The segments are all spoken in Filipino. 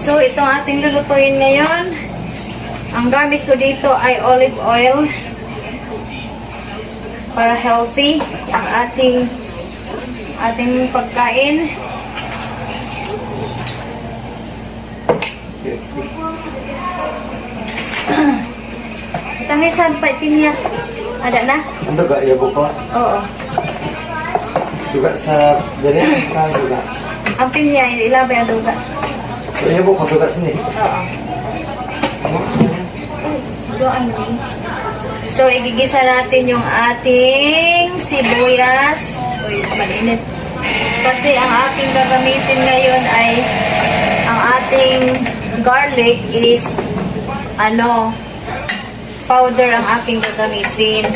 So, itong ating lulutuin ngayon. Ang gamit ko dito ay olive oil para healthy ang ating pagkain. Tangisan pa itinya. Ada na? Ano ga iya po? Oo. Juga sa dari kan juga. Ang pinya, ilabay ang duga. So iya po juga sini. Oo. Doon din. So, igigisa natin yung ating sibuyas. Uy, malinit. Kasi ang ating gagamitin ngayon ay ang ating garlic is powder ang aking gagamitin.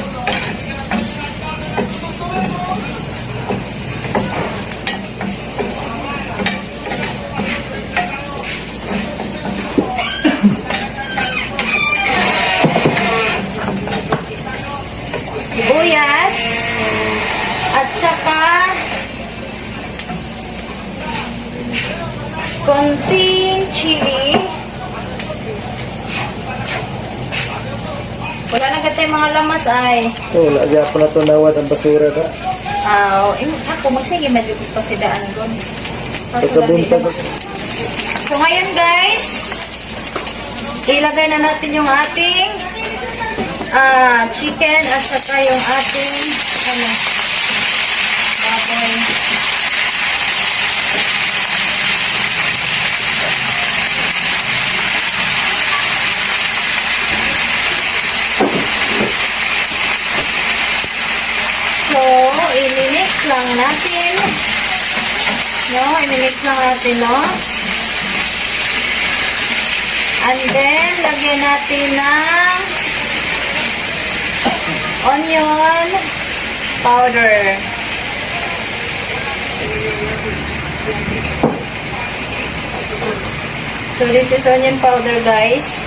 Sibuyas at saka konting chili. Wala na gatay mga lamas ay. So lagi apa na to nawat ang basura ka. Ako magsige medyo pasidaan ko. Pagkabunta ko. So ngayon guys, ilagay na natin yung ating chicken at saka yung ating baboy. So, i-mix lang natin. I-mix lang natin, no? And then, lagyan natin ng onion powder. So, this is onion powder, guys.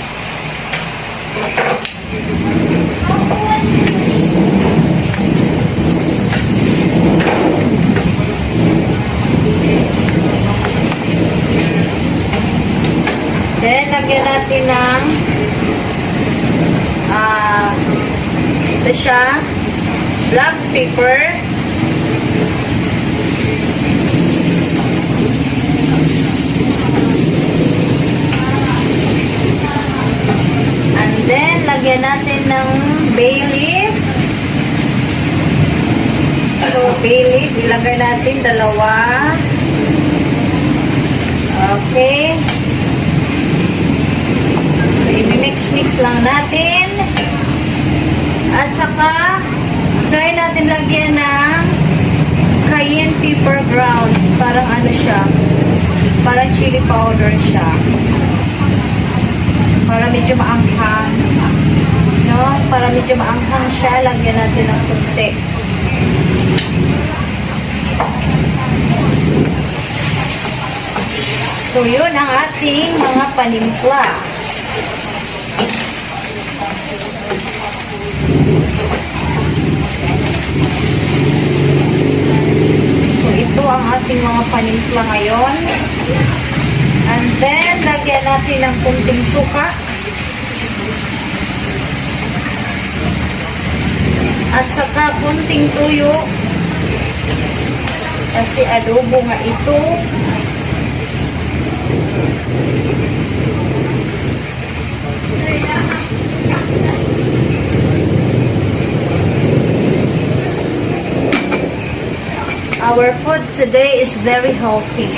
Then, lagyan natin ng ito siya, black pepper. And then, lagyan natin ng bay leaf. So, bay leaf, ilagay natin dalawa. Okay. I-mix lang natin. At saka, try natin lagyan ng cayenne pepper ground. Parang siya. Parang chili powder siya. Para medyo maanghang. No? Para medyo maanghang siya, lagyan natin ng kunti. So, yun ang ating mga panimpla. So, ito ang ating mga panimpla ngayon. And then, lagyan natin ng kunting suka. At saka kunting tuyo. Kasi adobo nga ito. Our food today is very healthy.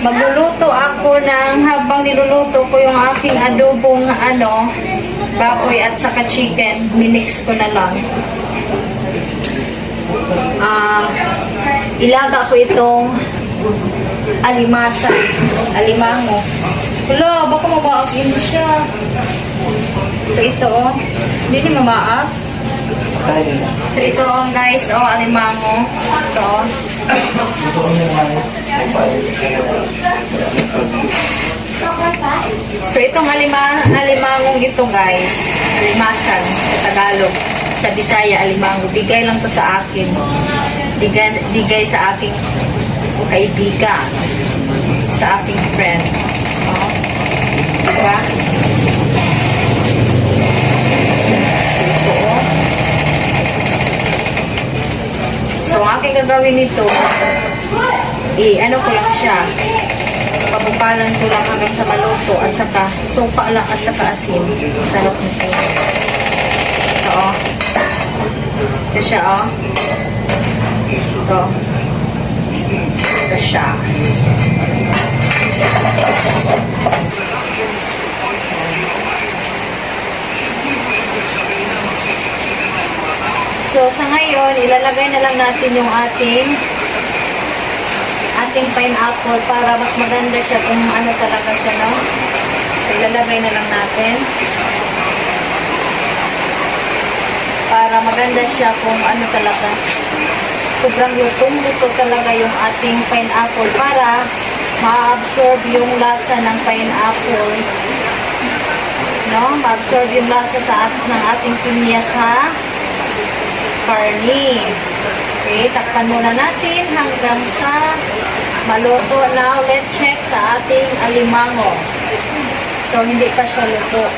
Magluluto ako habang niluluto ko yung aking adobong baboy at saka chicken, minix ko na lang. Ilaga ko itong alimango. Wala, baka mamaagin siya. So ito hindi ni mamaag. So ito guys, alimango. Ito. So itong alimangong ito guys, alimasag sa Tagalog, sa Bisaya alimango, bigay lang to sa akin. Bigay sa aking kaibigan, sa aking friend. Diba? So ang aking gagawin nito, ano ko lang siya, pabukalan ko lang hanggang sa maluto at saka suka lang at saka asin. Sarap nito. Ito ito siya ito siya. So sa ngayon ilalagay na lang natin yung ating pineapple para mas maganda siya kung ano talaga siya, no? So, ilalagay na lang natin para maganda siya kung ano talaga. Sobrang lutong-luto talaga yung ating pineapple para ma-absorb yung lasa ng pineapple, no? Ma-absorb yung lasa ng ating pinyas, ha? Karni. Okay, takpan muna natin hanggang sa maluto. Now, let's check sa ating alimango. So, hindi pa siya luto.